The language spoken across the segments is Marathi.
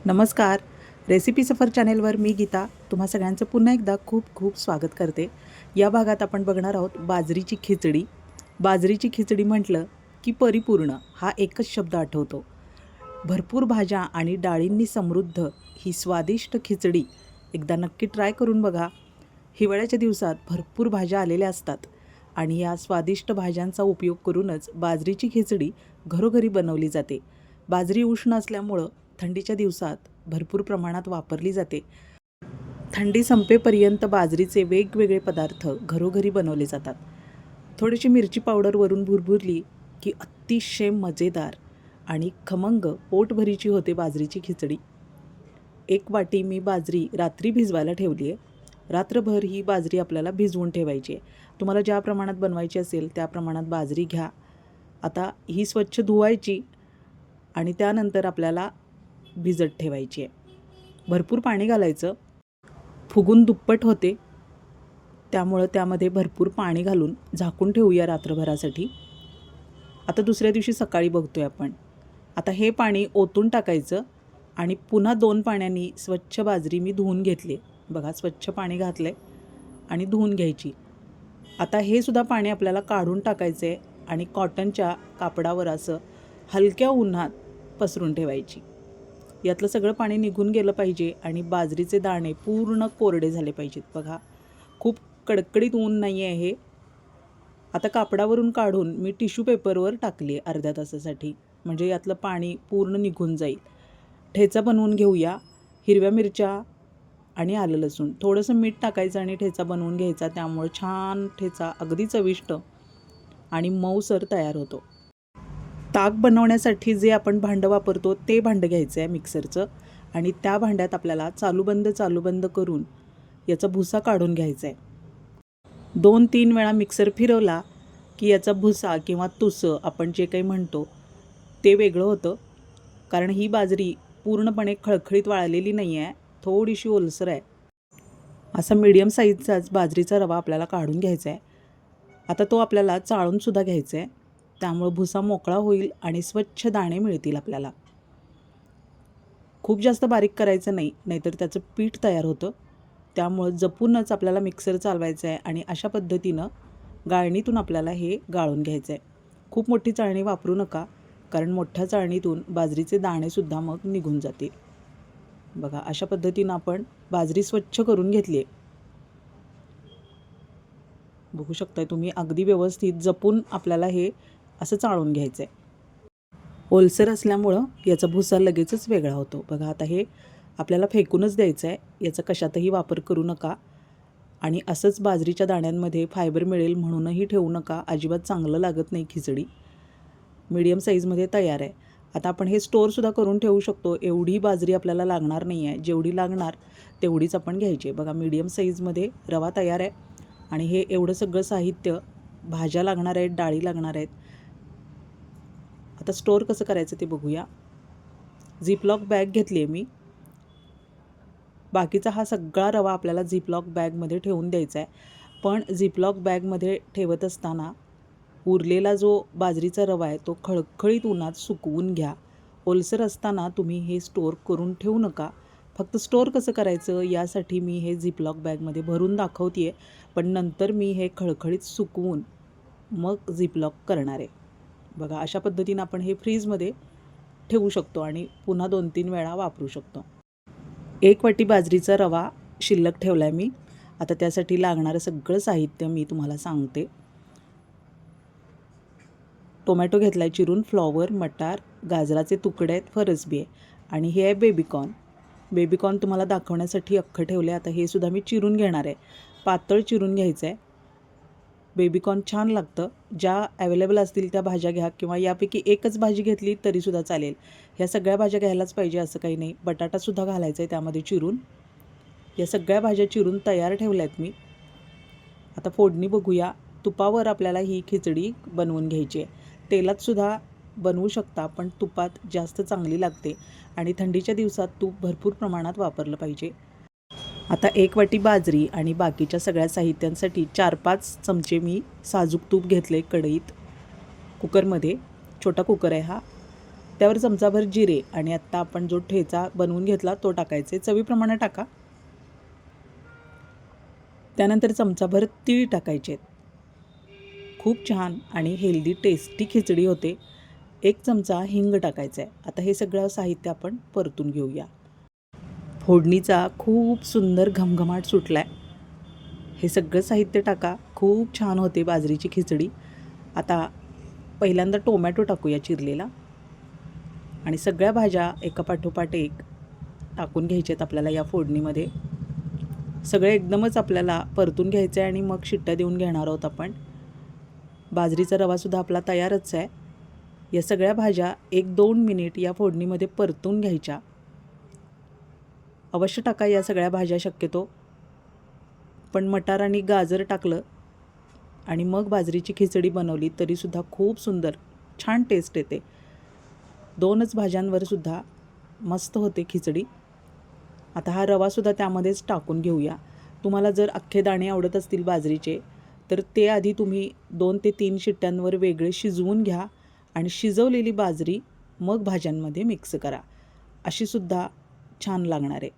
नमस्कार. रेसिपी सफर चॅनेलवर मी गीता तुम्हा सगळ्यांचं पुन्हा एकदा खूप खूप स्वागत करते. या भागात आपण बघणार आहोत बाजरीची खिचडी. बाजरीची खिचडी म्हटलं की परिपूर्ण हा एकच शब्द आठवतो. भरपूर भाज्या आणि डाळींनी समृद्ध ही स्वादिष्ट खिचडी एकदा नक्की ट्राय करून बघा. हिवाळ्याच्या दिवसात भरपूर भाज्या आलेल्या असतात आणि या स्वादिष्ट भाज्यांचा उपयोग करूनच बाजरीची खिचडी घरोघरी बनवली जाते. बाजरी उष्ण असल्यामुळं थंडीच्या दिवसात भरपूर प्रमाणात वापरली जाते. थंडी संपेपर्यंत बाजरीचे वेगवेगळे पदार्थ घरोघरी बनवले जातात. थोडीशी मिरची पावडर वरून भुरभुरली की अतिशय मजेदार आणि खमंग पोटभरीची होते बाजरीची खिचडी. एक वाटी मी बाजरी रात्री भिजवायला ठेवली आहे. रात्रभर ही बाजरी आपल्याला भिजवून ठेवायची आहे. तुम्हाला ज्या प्रमाणात बनवायची असेल त्या प्रमाणात बाजरी घ्या. आता ही स्वच्छ धुवायची आणि त्यानंतर आपल्याला भिजत ठेवायची आहे. भरपूर पाणी घालायचं, फुगून दुप्पट होते, त्यामुळं त्यामध्ये भरपूर पाणी घालून झाकून ठेवूया रात्रभरासाठी. आता दुसऱ्या दिवशी सकाळी बघतोय आपण. आता हे पाणी ओतून टाकायचं आणि पुन्हा 2 पाण्यानी स्वच्छ बाजरी मी धुवून घेतली. बघा, स्वच्छ पाणी घातलं आहे आणि धुवून घ्यायची. आता हे सुद्धा पाणी आपल्याला काढून टाकायचं आहे आणि कॉटनच्या कापडावर असं हलक्या उन्हात पसरून ठेवायची. यातलं सगळं पाणी निघून गेलं पाहिजे आणि बाजरीचे दाणे पूर्ण कोरडे झाले पाहिजेत. बघा, खूप कडकडीत ऊन नाही आहे हे. आता कापडावरून काढून मी टिश्यू पेपरवर टाकली आहे अर्ध्या तासासाठी, म्हणजे यातलं पाणी पूर्ण निघून जाईल. ठेचा बनवून घेऊया. हिरव्या मिरच्या आणि आलं लसूण, थोडंसं मीठ टाकायचं आणि ठेचा बनवून घ्यायचा. त्यामुळे छान ठेचा अगदी चविष्ट आणि मऊसर तयार होतो. ताक बनवण्यासाठी जे आपण भांडं वापरतो ते भांडं घ्यायचं आहे मिक्सरचं आणि त्या भांड्यात आपल्याला चालूबंद करून याचा भुसा काढून घ्यायचा आहे. 2-3 वेळा मिक्सर फिरवला की याचा भुसा किंवा तुसं आपण जे काही म्हणतो ते वेगळं होतं. कारण ही बाजरी पूर्णपणे खळखळीत वाळलेली नाही आहे, थोडीशी ओलसर आहे. असा मीडियम साईजचाच बाजरीचा रवा आपल्याला काढून घ्यायचा आहे. आता तो आपल्याला चाळूनसुद्धा घ्यायचा आहे. त्यामुळं भुसा मोकळा होईल आणि स्वच्छ दाणे मिळतील आपल्याला. खूप जास्त बारीक करायचं नाही, नाहीतर त्याचं पीठ तयार होतं. त्यामुळं जपूनच आपल्याला मिक्सर चालवायचं आहे आणि अशा पद्धतीनं गाळणीतून आपल्याला हे गाळून घ्यायचं आहे. खूप मोठी चाळणी वापरू नका, कारण मोठ्या चाळणीतून बाजरीचे दाणेसुद्धा मग निघून जातील. बघा, अशा पद्धतीनं आपण बाजरी स्वच्छ करून घेतली आहे. बघू शकताय तुम्ही, अगदी व्यवस्थित जपून आपल्याला हे असं चाळून घ्यायचं आहे. ओलसर असल्यामुळं याचा भुसा लगेचच वेगळा होतो. बघा, आता हे आपल्याला फेकूनच द्यायचं आहे. याचा कशातही वापर करू नका आणि असंच बाजरीच्या दाण्यांमध्ये फायबर मिळेल म्हणूनही ठेवू नका. अजिबात चांगलं लागत नाही खिचडी. मीडियम साईजमध्ये तयार आहे. आता आपण हे स्टोअरसुद्धा करून ठेवू शकतो. एवढी बाजरी आपल्याला लागणार नाही आहे. जेवढी लागणार तेवढीच आपण घ्यायची. बघा, मीडियम साईजमध्ये रवा तयार आहे आणि हे एवढं सगळं साहित्य, भाज्या लागणार आहेत, डाळी लागणार आहेत. आता स्टोअर कसं करायचं ते बघूया. झिपलॉक बॅग घेतली आहे मी. बाकीचा हा सगळा रवा आपल्याला झिपलॉक बॅगमध्ये ठेवून द्यायचा आहे. पण झिपलॉक बॅगमध्ये ठेवत असताना उरलेला जो बाजरीचा रवा आहे तो खळखळीत उन्हात सुकवून घ्या. ओलसर असताना तुम्ही हे स्टोअर करून ठेवू नका. फक्त स्टोअर कसं करायचं यासाठी मी हे झिपलॉक बॅगमध्ये भरून दाखवते आहे. पण नंतर मी हे खळखळीत सुकवून मग झिपलॉक करणार आहे. बघा, अशा पद्धतीनं आपण हे फ्रीजमध्ये ठेवू शकतो आणि पुन्हा 2-3 वेळा वापरू शकतो. 1 वाटी बाजरीचा रवा शिल्लक ठेवला आहे मी. आता त्यासाठी लागणारं सगळं साहित्य मी तुम्हाला सांगते. टोमॅटो घेतला आहे चिरून, फ्लॉवर, मटार, गाजराचे तुकडे आहेत, फरसबी आहे आणि हे आहे बेबीकॉर्न. बेबीकॉर्न तुम्हाला दाखवण्यासाठी अख्खं ठेवले. आता हे सुद्धा मी चिरून घेणार आहे. पातळ चिरून घ्यायचं आहे. बेबीकॉर्न छान लागतं. ज्या अवेलेबल असतील त्या भाज्या घ्या किंवा यापैकी एकच भाजी घेतली तरीसुद्धा चालेल. ह्या सगळ्या भाज्या घ्यायलाच पाहिजे असं काही नाही. बटाटासुद्धा घालायचा आहे त्यामध्ये चिरून. या सगळ्या भाज्या चिरून तयार ठेवल्या आहेत मी. आता फोडणी बघूया. तुपावर आपल्याला ही खिचडी बनवून घ्यायची आहे. तेलातसुद्धा बनवू शकता, पण तुपात जास्त चांगली लागते आणि थंडीच्या दिवसात तूप भरपूर प्रमाणात वापरलं पाहिजे. आता 1 वाटी बाजरी आणि बाकीच्या सगळ्या साहित्यांसाठी 4-5 चमचे मी साजूक तूप घेतले कढईत. कुकरमध्ये, छोटा कुकर आहे हा. त्यावर चमचाभर जिरे आणि आत्ता आपण जो ठेचा बनवून घेतला तो टाकायचे, चवीप्रमाणे टाका. त्यानंतर चमचाभर तीळ टाकायचे. खूप छान आणि हेल्दी टेस्टी खिचडी होते. 1 चमचा हिंग टाकायचा आहे. आता हे सगळं साहित्य आपण परतून घेऊया. फोडणीचा खूप सुंदर घमघमाट सुटला आहे. हे सगळं साहित्य टाका. खूप छान होते बाजरीची खिचडी. आता पहिल्यांदा टोमॅटो टाकूया चिरलेला आणि सगळ्या भाज्या एकापाठोपाठ एक टाकून घ्यायच्यात आपल्याला या फोडणीमध्ये. सगळे एकदमच आपल्याला परतून घ्यायचं आहे आणि मग शिट्ट्या देऊन घेणार आहोत आपण. बाजरीचा रवासुद्धा आपला तयारच आहे. या सगळ्या भाज्या 1-2 मिनिट या फोडणीमध्ये परतून घ्यायच्या. अवश्य टाका या सगळ्या भाज्या शक्यतो. पण मटार आणि गाजर टाकलं आणि मग बाजरीची खिचडी बनवली तरीसुद्धा खूप सुंदर छान टेस्ट येते. 2च भाज्यांवर सुद्धा मस्त होते खिचडी. आता हा रवासुद्धा त्यामध्येच टाकून घेऊया. तुम्हाला जर अख्खे दाणे आवडत असतील बाजरीचे तर ते आधी तुम्ही 2 ते 3 शिट्ट्यांवर वेगळे शिजवून घ्या आणि शिजवलेली बाजरी मग भाज्यांमध्ये मिक्स करा. अशीसुद्धा छान लागणार आहे.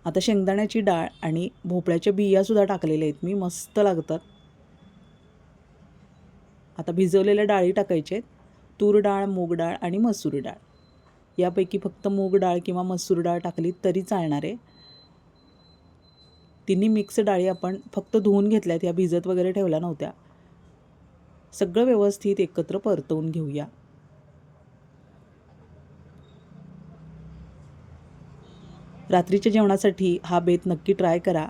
आता शेंगदाण्याची डाळ आणि भोपळ्याच्या बियासुद्धा टाकलेल्या आहेत मी, मस्त लागतात. आता भिजवलेल्या डाळी टाकायचे आहेत. तूर डाळ, मूग डाळ आणि मसूर डाळ. यापैकी फक्त मूग डाळ किंवा मसूर डाळ टाकली तरी चालणार आहे. तिन्ही मिक्स डाळी आपण फक्त धुवून घेतल्यात, ह्या भिजत वगैरे ठेवल्या नव्हत्या. सगळं व्यवस्थित एकत्र परतवून घेऊया. रात्रीच्या जेवणासाठी हा बेत नक्की ट्राय करा.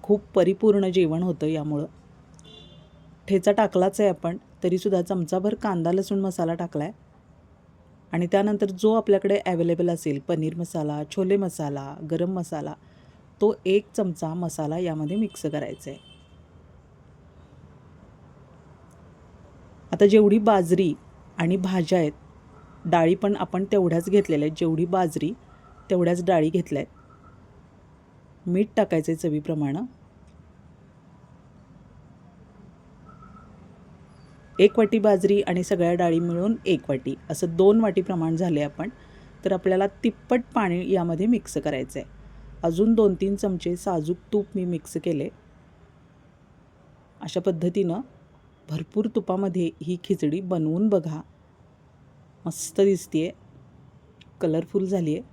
खूप परिपूर्ण जेवण होतं यामुळं. ठेचा टाकलाच आहे आपण, तरीसुद्धा चमचाभर कांदा लसूण मसाला टाकला आहे आणि त्यानंतर जो आपल्याकडे अवेलेबल असेल पनीर मसाला, छोले मसाला, गरम मसाला, तो 1 चमचा मसाला यामध्ये मिक्स करायचा आहे. आता जेवढी बाजरी आणि भाज्या आहेत, डाळी पण आपण तेवढ्याच घेतलेल्या आहेत. जेवढी बाजरी तेवढ्याच डाळी घेतल्या आहेत. मीठ टाकायचं आहे चवीप्रमाणे. 1 वाटी बाजरी आणि सगळ्या डाळी मिळून 1 वाटी असं 2 वाटी प्रमाण झाले आपण. तर आपल्याला तिप्पट पाणी यामध्ये मिक्स करायचं आहे. अजून 2-3 चमचे साजूक तूप मी मिक्स केले. अशा पद्धतीनं भरपूर तुपामध्ये ही खिचडी बनवून बघा. मस्त दिसते आहे, कलरफुल झाली आहे.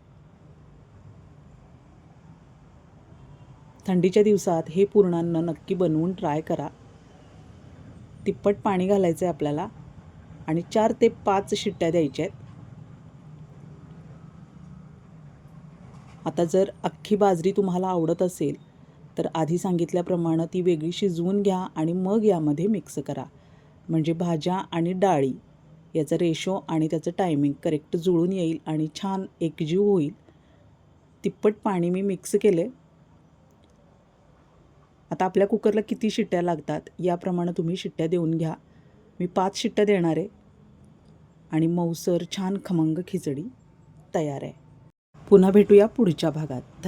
थंडीच्या दिवसात हे पूर्णान्न नक्की बनवून ट्राय करा. तिप्पट पाणी घालायचं आहे आपल्याला आणि 4 ते 5 शिट्ट्या द्यायच्या आहेत. आता जर अख्खी बाजरी तुम्हाला आवडत असेल तर आधी सांगितल्याप्रमाणे ती वेगळी शिजवून घ्या आणि मग यामध्ये मिक्स करा. म्हणजे भाज्या आणि डाळी याचा रेशो आणि त्याचं टायमिंग करेक्ट जुळून येईल आणि छान एकजीव होईल. तिप्पट पाणी मी मिक्स केले. आता आपल्या कुकरला किती शिट्ट्या लागतात याप्रमाणे तुम्ही शिट्ट्या देऊन घ्या. मी 5 शिट्ट्या देणार आहे आणि मऊसर छान खमंग खिचडी तयार आहे. पुन्हा भेटूया पुढच्या भागात.